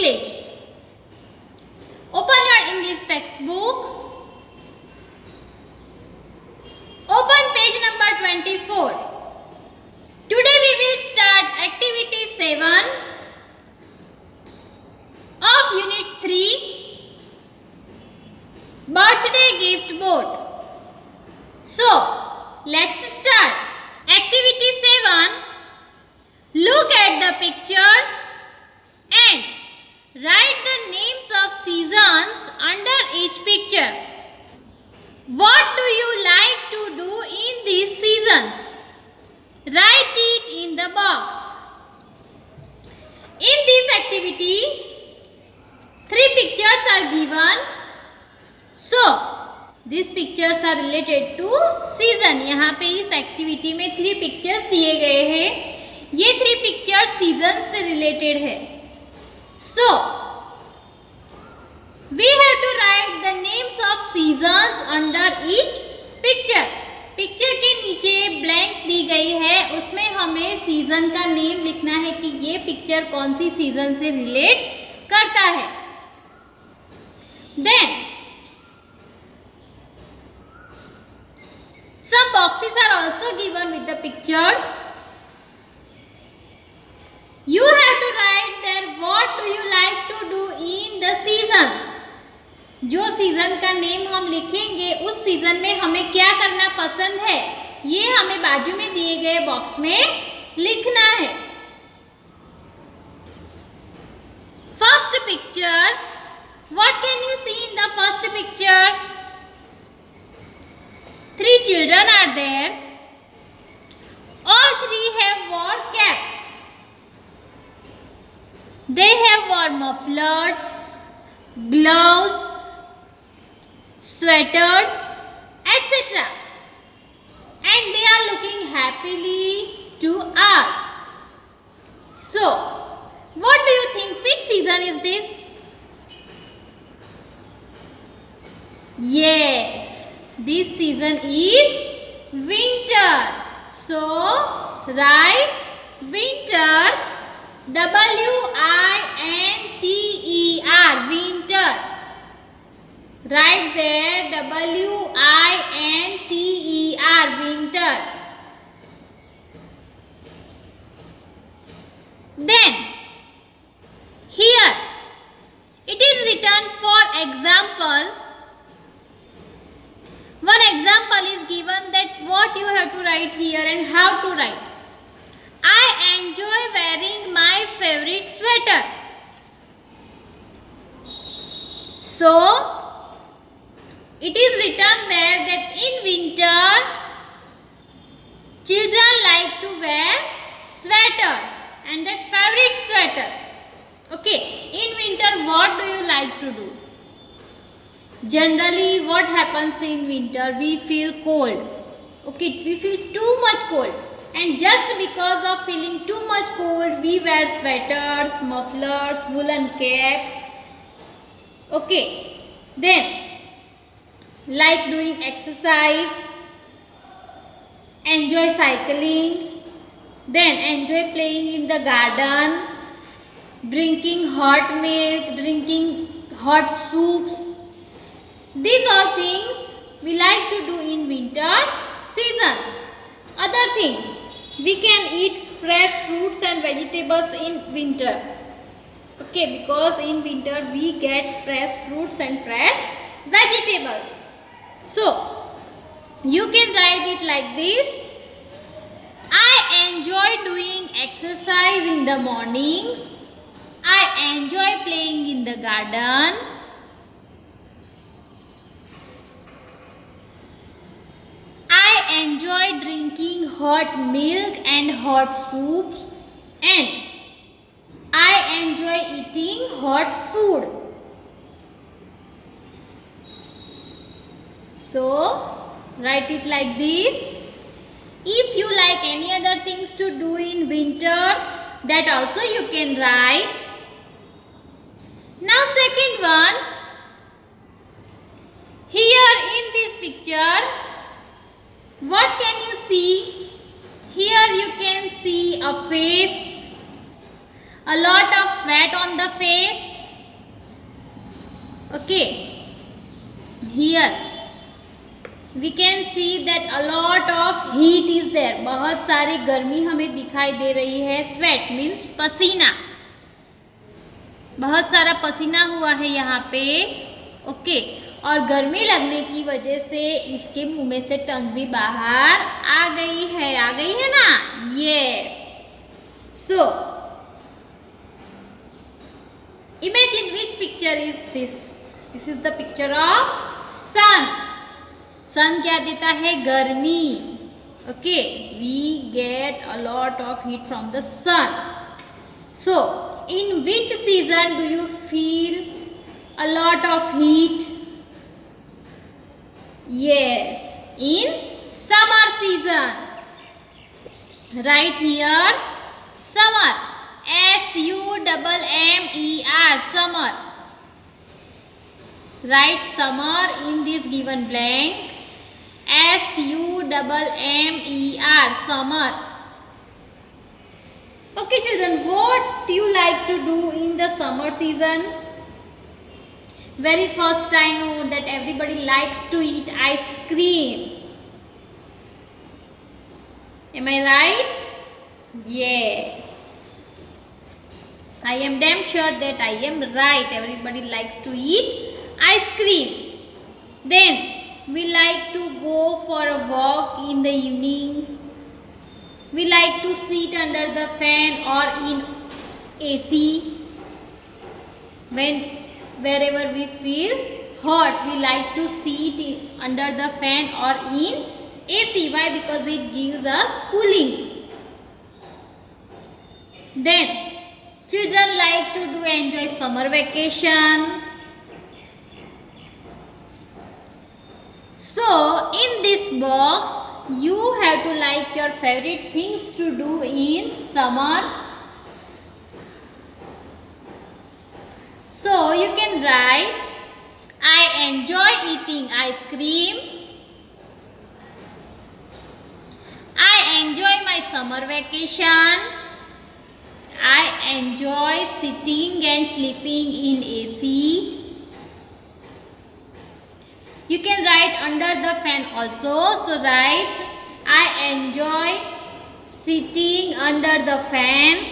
English. Open your English textbook. Open page number 24. Today we will start activity 7 of unit 3, birthday gift board. So let's start. Activity 7. Look at the pictures and write the names of seasons under each picture. What do you like to do in these seasons? Write it in the box. In this activity, 3 pictures are given. So, these pictures are related to season. यहाँ पे इस activity में 3 pictures दिए गए हैं. ये 3 pictures season से related है. So, we have to write the names of seasons under each picture. Picture के नीचे ब्लैंक दी गई है, उसमें हमें सीजन का नेम लिखना है कि ये पिक्चर कौन सी सीजन से रिलेट करता है. Then some boxes are also given with the pictures. You have to write there what do you like to do in the seasons. जो सीजन का नेम हम लिखेंगे उस सीजन में हमें क्या करना पसंद है, ये हमें बाजू में दिए गए बॉक्स में लिखना है. First picture, what can you see in the first picture? 3 children are there. All 3 have worn caps. They have worn mufflers, gloves, sweaters, etc. And they are looking happily to us. So, what do you think? Which season is this? Yes, this season is winter. So, write winter, W-I-N-T-E-R, winter. Write there W-I-N-T-E-R, winter. Then, here, it is written for example. One example is given that what you have to write here and how to write. I enjoy wearing my favorite sweater. So, it is written there that in winter, children like to wear sweaters and that favorite sweater. Okay, in winter what do you like to do? Generally, what happens in winter? We feel cold. Okay, we feel too much cold. And just because of feeling too much cold, we wear sweaters, mufflers, woolen caps. Okay, then like doing exercise, enjoy cycling, then enjoy playing in the garden, drinking hot milk, drinking hot soups. These are things we like to do in winter seasons. Other things, we can eat fresh fruits and vegetables in winter. Okay, because in winter we get fresh fruits and fresh vegetables. So, you can write it like this. I enjoy doing exercise in the morning. I enjoy playing in the garden. I enjoy drinking hot milk and hot soups. And I enjoy eating hot food. So, write it like this. If you like any other things to do in winter, that also you can write. Now, second one. Here in this picture, what can you see? Here you can see a face, a lot of fat on the face, Okay, here we can see that a lot of heat is there. बहुत सारी गर्मी हमें दिखाई दे रही है. Sweat means पसीना. बहुत सारा पसीना हुआ है यहाँ पे. ओके, और गर्मी लगने की वजह से इसके मुंह में से टंग भी बाहर आ गई है ना. Yes. So imagine which picture is this. This is the picture of sun. sun क्या देता है? गर्मी. Okay, we get a lot of heat from the sun. So in which season do you feel a lot of heat? Yes, in summer season. Right here, summer. SUMMER, summer. Write summer in this given blank. SUMMER, summer. Okay children, what do you like to do in the summer season? Very first I know that everybody likes to eat ice cream. Am I right? Yes. I am damn sure that I am right. Everybody likes to eat ice cream. Then we like to go for a walk in the evening. We like to sit under the fan or in AC. Wherever we feel hot, we like to sit under the fan or in AC. Why? Because it gives us cooling. Then children like to enjoy summer vacation. So in this box you have to like your favorite things to do in summer. So you can write, I enjoy eating ice cream. I enjoy my summer vacation. I enjoy sitting and sleeping in AC. You can write under the fan also. So write, I enjoy sitting under the fan.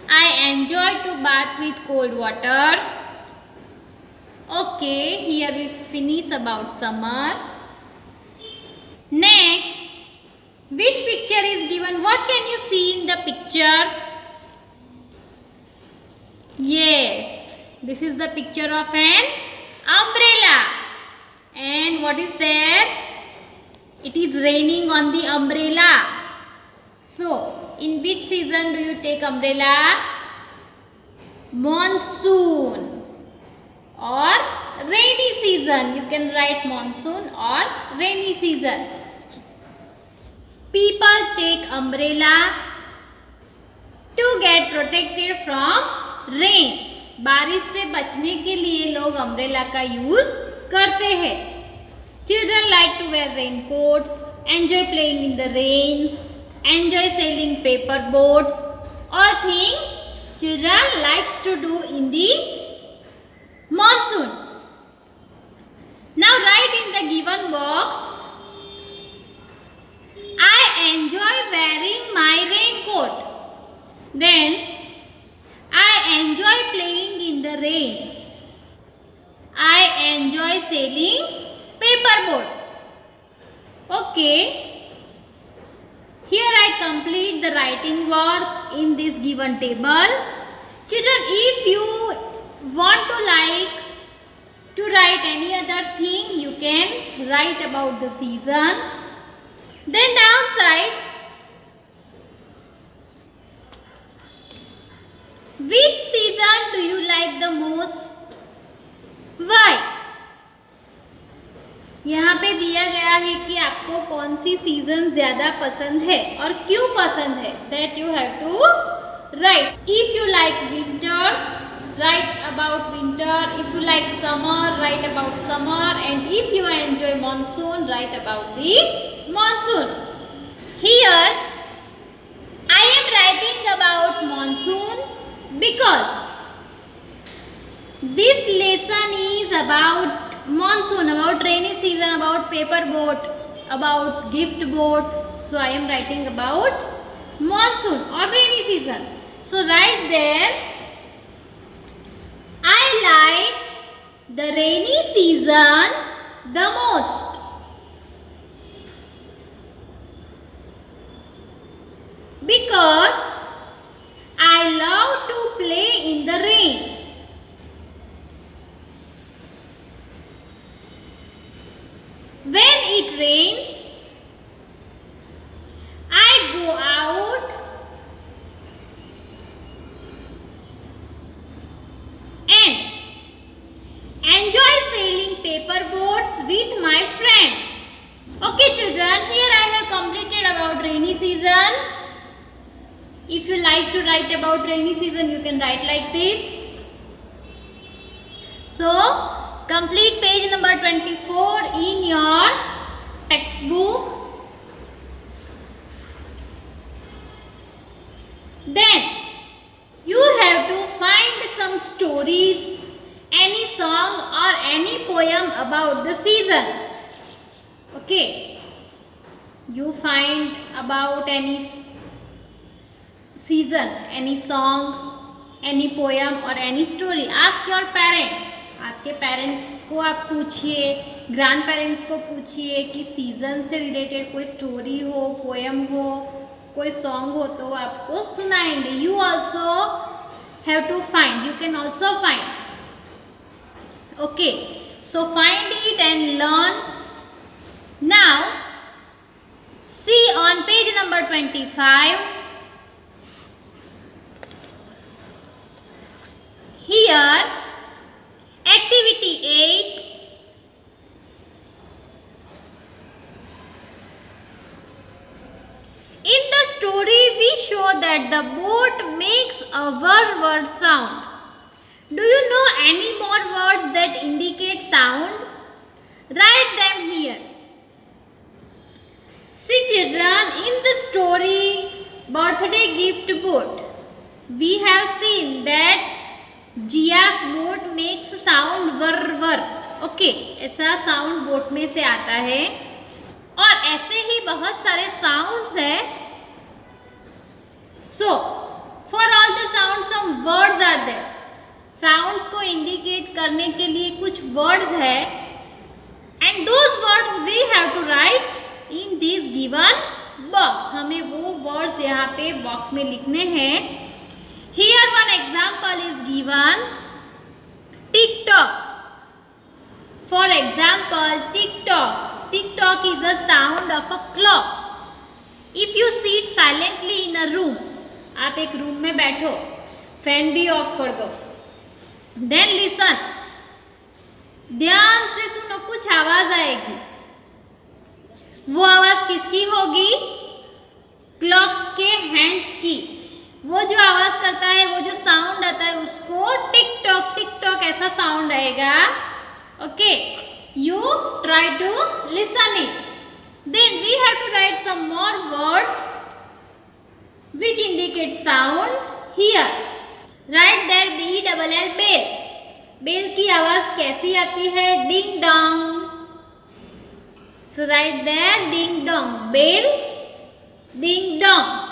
I enjoy to bath with cold water. Okay, here we finish about summer. Next, which picture is given? What can you see in the picture? Yes, this is the picture of an umbrella. And what is there? It is raining on the umbrella. So, in which season do you take umbrella? Monsoon or rainy season. You can write monsoon or rainy season. People take umbrella to get protected from rain. बारिश से बचने के लिए लोग umbrella का use करते हैं. Children like to wear raincoats, enjoy playing in the rain, enjoy sailing paper boats. All things children likes to do in the monsoon. Now write in the given box, I enjoy wearing my raincoat. Then I enjoy playing in the rain. I enjoy sailing paper boats. Okay. Here I complete the writing work in this given table. Children, if you want to write any other thing, you can write about the season. Then downside, which season do you like the most? Why? यहाँ पे दिया गया है कि आपको कौन सी season ज्यादा पसंद है और क्यों पसंद है. That you have to write. If you like winter, write about winter. If you like summer, write about summer. And if you enjoy monsoon, write about the monsoon. Here I am writing about monsoon because this lesson about monsoon, about rainy season, about paper boat, about gift boat. So I am writing about monsoon or rainy season. So right there, I like the rainy season the most. Because I love to play in the rain. When it rains, I go out and enjoy sailing paper boats with my friends. Okay children, here I have completed about rainy season. If you like to write about rainy season, you can write like this. So, complete page number 24 in your textbook. Then, you have to find some stories, any song or any poem about the season. Okay. You find about any season, any song, any poem or any story. Ask your parents. आपके parents को आप पूछिए, grand parents को पूछिए कि season से related कोई story हो, पोएम हो, कोई सॉन्ग हो तो आपको सुनाएंगे. You also have to find, you can also find. Okay, so find it and learn. Now see on page number 25. Here, activity 8. In the story, we show that the boat makes a whir-whir sound. Do you know any more words that indicate sound? Write them here. See children, in the story, birthday gift boat, we have seen that जियास boat makes sound वर वर. Okay, ऐसा sound boat में से आता है. और ऐसे ही बहुत सारे साउंड्स है. So for all the sound some words are there. Sounds को इंडिकेट करने के लिए कुछ वर्ड्स है. And those words we have to write in this given box. हमें वो वर्ड्स यहाँ पे बॉक्स में लिखने हैं. Here one example is given. Tick-tock. For example, tick-tock. Tick-tock is a sound of a clock. If you sit silently in a room, आप एक room में बैठो, फैन भी ऑफ कर दो. Then listen. ध्यान से सुनो, कुछ आवाज आएगी. वो आवाज किसकी होगी? क्लॉक के हैंड्स की. वो जो आवाज करता है, वो जो साउंड आता है, उसको टिक टॉक ऐसा साउंड आएगा. Okay, you try to listen it. Then we have to write some more words which indicate sound. Here write there BELL bell. Bell की आवाज कैसी आती है? Ding dong. So write there ding dong. Bell, ding dong.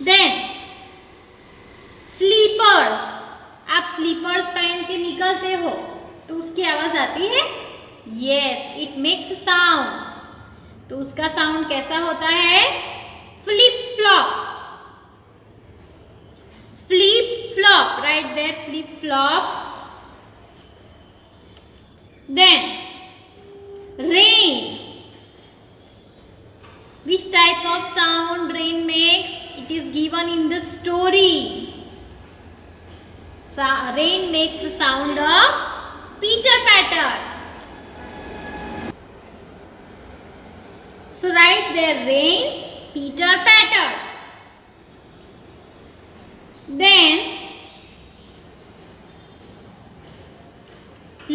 Then slippers. आप slippers पहन के निकलते हो तो उसकी आवाज आती है. Yes, it makes sound. तो उसका साउंड कैसा होता है? Flip flop. Flip flop. Write there flip flop. Then rain. Which type of sound rain makes? It is given in the story. Rain makes the sound of Peter Patter. So write there rain, Peter Patter. Then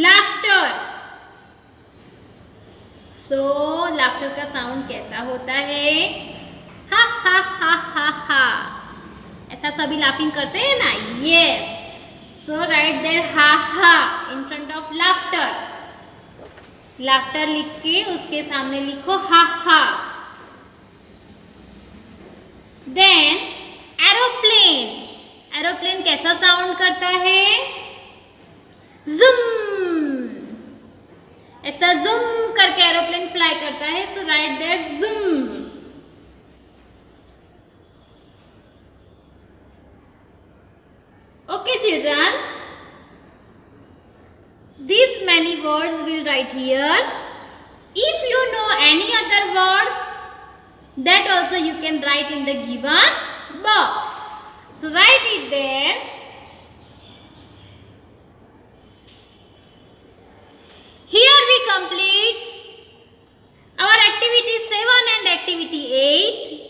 laughter. So laughter का sound कैसा होता है? हा हा हा हा हा. ऐसा सभी लाफिंग करते हैं ना? Yes. So write there ha ha in front of laughter. Laughter लिख के उसके सामने लिखो ha ha. Then aeroplane. Aeroplane कैसा साउंड करता है? Zoom. ऐसा zoom करके एरोप्लेन फ्लाई करता है. So write there zoom. Okay children, these many words will write here. If you know any other words, that also you can write in the given box. So write it there. Here we complete our activity 7 and activity 8.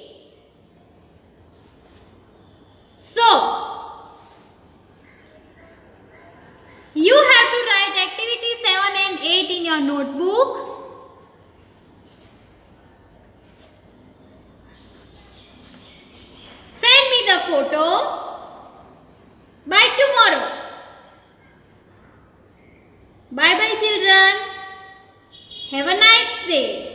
So you have to write activity 7 and 8 in your notebook. Send me the photo by tomorrow. Bye bye children. Have a nice day.